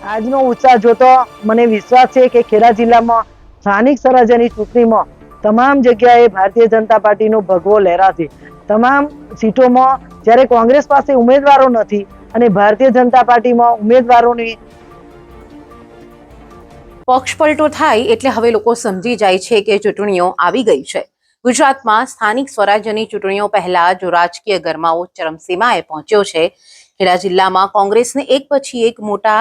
આજનો ઉત્સાહ જોતો મને વિશ્વાસ છે કે ખેડા જિલ્લામાં સ્થાનિક સ્વરાજ્યની ચૂંટણીમાં તમામ જગ્યાએ ભારતીય જનતા પાર્ટીનો ભગવો લહેરાશે। તમામ સીટોમાં જ્યારે કોંગ્રેસ પાસે ઉમેદવારો નથી અને ભારતીય જનતા પાર્ટીમાં ઉમેદવારોની પક્ષપલટો થાય એટલે હવે લોકો સમજી જાય છે કે ચૂંટણીઓ આવી ગઈ છે। ગુજરાતમાં સ્થાનિક સ્વરાજ્યની ચૂંટણીઓ પહેલા જો રાજકીય ગરમાવો ચરમસીમાએ પહોંચ્યો છે, ખેડા જિલ્લામાં કોંગ્રેસને એક પછી એક મોટા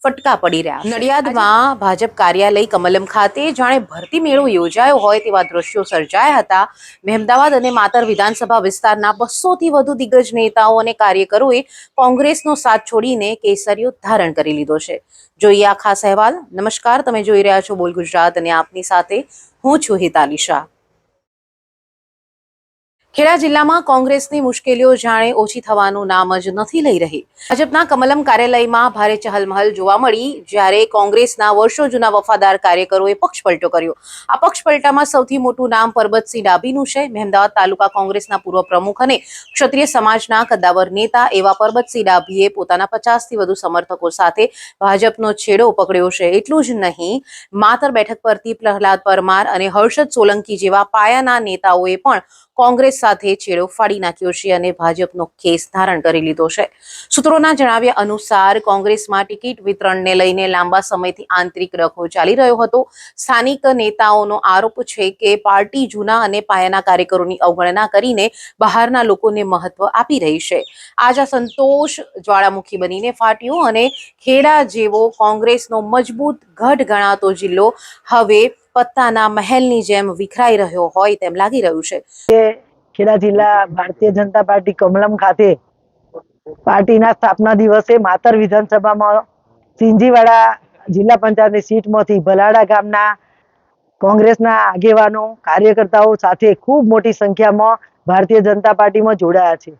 ફટકા પડી રહ્યા છે। નડિયાદમાં ભાજપ કાર્યાલય કમલમ ખાતે જાણે ભરતી મેળો યોજાયો હોય તેવા દ્રશ્યો સર્જાયા હતા। મહેમદાવાદ અને માતર વિધાનસભા વિસ્તારના 200 થી વધુ દિગ્ગજ નેતાઓ અને કાર્યકરોએ કોંગ્રેસનો સાથ છોડીને કેસરીઓ ધારણ કરી લીધો છે। જોઈએ આ ખાસ અહેવાલ। નમસ્કાર, તમે જોઈ રહ્યા છો બોલ ગુજરાત અને આપની સાથે હું છું હિતાલી શાહ। ખેડા જિલ્લામાં કોંગ્રેસની મુશ્કેલીઓ જાણે ઓછી થવાનું નામ જ નથી લઈ રહી। ભાજપના કમલમ કાર્યાલયમાં ભારે ચહલમહલ જોવા મળી, જ્યારે કોંગ્રેસના વર્ષો જૂના વફાદાર કાર્યકરોએ પક્ષપલટો કર્યો। આ પક્ષપલટામાં સૌથી મોટું નામ પરબતસિંહ ડાભીનું છે। મહેમદાવાદ તાલુકા કોંગ્રેસના પૂર્વ પ્રમુખ અને ક્ષત્રિય સમાજના કદ્દાવર નેતા એવા પરબતસિંહ ડાભીએ પોતાના 50 થી વધુ સમર્થકો સાથે ભાજપનો છેડો પકડ્યો છે। એટલું જ નહીં, માતર બેઠક પરથી પ્રહલાદ પરમાર અને હર્ષદ સોલંકી જેવા પાયાના નેતાઓએ પણ કોંગ્રેસ સાથે છેડો ફાડી નાખ્યો છે અને ભાજપનો કેસ ધારણ કરી લીધો છે। સૂત્રોના જણાવ્યા અનુસાર કોંગ્રેસમાં ટિકિટ વિતરણને લઈને લાંબા સમયથી આંતરિક રખો ચાલી રહ્યો હતો। સ્થાનિક નેતાઓનો આરોપ છે કે પાર્ટી જૂના અને પાયાના કાર્યકરોની અવગણના કરીને બહારના લોકોને મહત્વ આપી રહી છે। આજ આ સંતોષ જ્વાળામુખી બનીને ફાટ્યો અને ખેડા જેવો કોંગ્રેસનો મજબૂત ગઢ ગણાતો જિલ્લો હવે પત્તાના મહેલની જેમ વિખરાઈ રહ્યો હોય તેમ લાગી રહ્યું છે। ખેડા જિલ્લા ભારતીય જનતા પાર્ટી કમલમ ખાતે પાર્ટીના સ્થાપના દિવસે માતર વિધાનસભામાં સિંજીવાડા જિલ્લા પંચાયતની સીટમાંથી ભલાડા ગામના કોંગ્રેસના આગેવાનો કાર્યકર્તાઓ સાથે ખૂબ મોટી સંખ્યામાં ભારતીય જનતા પાર્ટીમાં જોડાયા છે।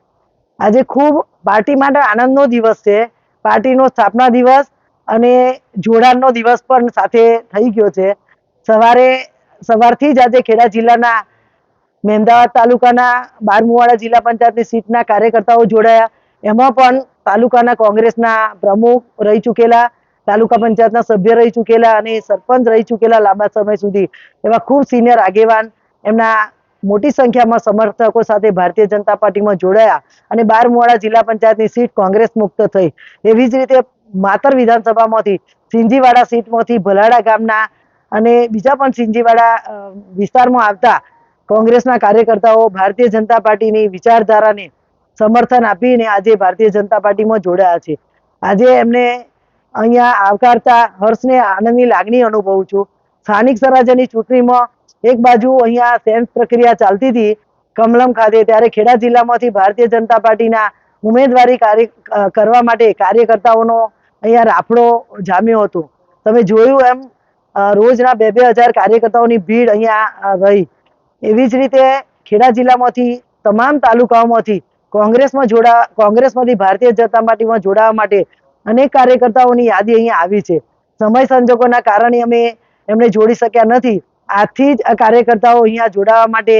આજે ખૂબ પાર્ટી માટે આનંદનો દિવસ છે। પાર્ટીનો સ્થાપના દિવસ અને જોડાણનો દિવસ પણ સાથે થઈ ગયો છે। સવારથી જ આજે ખેડા જિલ્લાના મહેમદાવાદ તાલુકાના બારમુવાડા જિલ્લા પંચાયતની સીટના કાર્યકર્તાઓ જોડાયા। એમાં પણ તાલુકાના કોંગ્રેસના પ્રમુખ રહી ચૂકેલા, તાલુકા પંચાયતના સભ્ય રહી ચૂકેલા અને સરપંચ રહી ચૂકેલા લાંબા સમય સુધી એવા ખૂબ સિનિયર આગેવાન એમના મોટી સંખ્યામાં સમર્થકો સાથે ભારતીય જનતા પાર્ટીમાં જોડાયા અને બારમુવાડા જિલ્લા પંચાયતની સીટ કોંગ્રેસ મુક્ત થઈ। એવી જ રીતે માતર વિધાનસભામાંથી સિંજીવાડા સીટમાંથી ભલાડા ગામના અને બીજા પણ સિંજીવાડા વિસ્તારમાં આવતા કોંગ્રેસના કાર્યકર્તાઓ ભારતીય જનતા પાર્ટીની વિચારધારાને સમર્થન આપીને આજે ભારતીય જનતા પાર્ટીમાં જોડાયા છે। આજે એમને અહીંયા આવકારતા હર્ષને આનંદની લાગણી અનુભવું છું। સ્થાનિક સ્વરાજ્યની ચૂંટણીમાં એક બાજુ અહીંયા સેન્સ પ્રક્રિયા ચાલતી હતી કમલમ ખાતે, ત્યારે ખેડા જિલ્લામાંથી ભારતીય જનતા પાર્ટીના ઉમેદવારી કરવા માટે કાર્યકર્તાઓનો અહીંયા રાફડો જામ્યો હતો। તમે જોયું એમ રોજના 2-2 હજાર કાર્યકર્તાઓની ભીડ અહીંયા રહી। એવી જ રીતે ખેડા જિલ્લામાંથી તમામ તાલુકાઓમાંથી કોંગ્રેસમાંથી ભારતીય જનતા પાર્ટીમાં જોડાવા માટે અનેક કાર્યકર્તાઓની યાદી અહીંયા આવી છે। સમય સંજોગોના કારણે અમે એમને જોડી શક્યા નથી। આજથી જ આ કાર્યકર્તાઓ અહીંયા જોડાવા માટે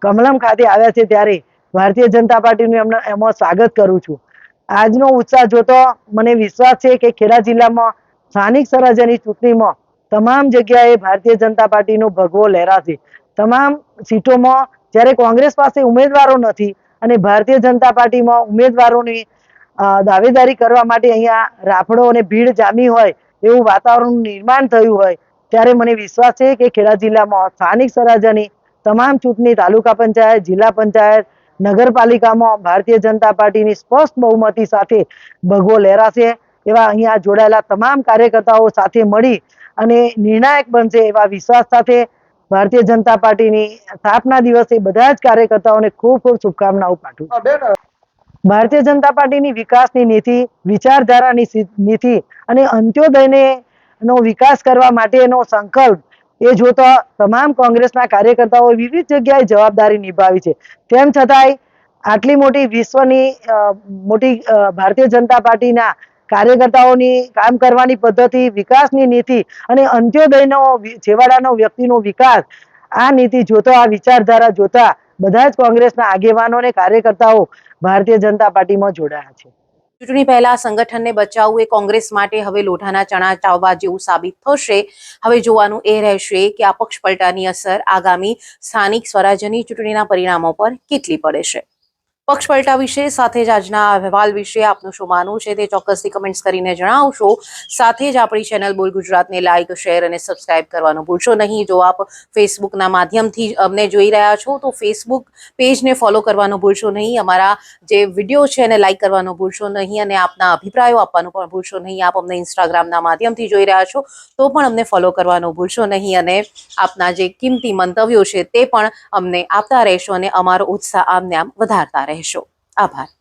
કમલમ ખાતે આવ્યા છે, ત્યારે ભારતીય જનતા પાર્ટીનું એમાં સ્વાગત કરું છું। આજનો ઉત્સાહ જોતો મને વિશ્વાસ છે કે ખેડા જિલ્લામાં સ્થાનિક સ્વરાજ્યની ચૂંટણીમાં તમામ જગ્યાએ ભારતીય જનતા પાર્ટીનો ભગવો લહેરાશે। તમામ સીટોમાં જ્યારે કોંગ્રેસ પાસે ઉમેદવારો નથી અને ભારતીય જનતા પાર્ટીમાં ઉમેદવારોની દાવેદારી કરવા માટે અહીંયા રાફડો અને ભીડ જામી હોય એવું વાતાવરણ નિર્માણ થયું હોય, ત્યારે મને વિશ્વાસ છે કે ખેડા જિલ્લામાં સ્થાનિક સ્વરાજ્યની તમામ ચૂંટણી તાલુકા પંચાયત, જિલ્લા પંચાયત, નગરપાલિકામાં ભારતીય જનતા પાર્ટીની સ્પષ્ટ બહુમતી સાથે ભગવો લહેરાશે। એવા અહીંયા જોડાયેલા તમામ કાર્યકર્તાઓ સાથે મળી અને નિર્ણાયક બનશે એવા વિશ્વાસ સાથે ભારતીય જનતા પાર્ટીની સ્થાપના દિવસે બધા જ કાર્યકર્તાઓને ખૂબ ખૂબ શુભકામનાઓ પાઠવું છું। ભારતીય જનતા પાર્ટીની વિકાસની નીતિ, વિચારધારાની નીતિ અને અંત્યોદયનો વિકાસ કરવા માટેનો સંકલ્પ એ જોતા તમામ કોંગ્રેસના કાર્યકર્તાઓએ વિવિધ જગ્યાએ જવાબદારી નિભાવી છે। તેમ છતાંય આટલી મોટી વિશ્વની મોટી ભારતીય જનતા પાર્ટીના કાર્યકર્તાઓની કામ કરવાની પદ્ધતિ, વિકાસની નીતિ અને અંત્યોદયનો છેવાડાનો વ્યક્તિનો વિકાસ, આ નીતિ જોતા, આ વિચારધારા જોતા બધા જ કોંગ્રેસના આગેવાનો અને કાર્યકર્તાઓ ભારતીય જનતા પાર્ટીમાં જોડાયા છે। ચૂંટણી પહેલા સંગઠનને બચાવવું એ કોંગ્રેસ માટે હવે લોઢાના ચણા ચાવવા જેવું સાબિત થશે. હવે જોવાનું એ રહેશે કે આ પક્ષ પલટાની અસર આગામી સ્થાનિક સ્વરાજ્યની ચૂંટણીના પરિણામો પર કેટલી પડે છે. પક્ષ પલટા વિશે સાથે જ આજના અહેવાલ વિશે આપનું શું માનવું છે તે ચોક્કસથી કમેન્ટ્સ કરીને જણાવશો. સાથે જ આપણી ચેનલ બોલ ગુજરાતને લાઇક, શેર અને સબસ્ક્રાઇબ કરવાનું ભૂલશો નહીં. જો આપ ફેસબુકના માધ્યમથી અમને જોઈ રહ્યા છો તો ફેસબુક પેજને ફોલો કરવાનું ભૂલશો નહીં. અમારા જે વિડીયો છે એને લાઇક કરવાનું ભૂલશો નહીં અને આપના અભિપ્રાયો આપવાનું પણ ભૂલશો નહીં. આપ અમને ઇન્સ્ટાગ્રામના માધ્યમથી જોઈ રહ્યા છો તો પણ અમને ફોલો કરવાનું ભૂલશો નહીં અને આપના જે કિંમતી મંતવ્યો છે તે પણ અમને આપતા રહેશો અને અમારો ઉત્સાહ આમને આમ વધારતા રહેશો. આભાર.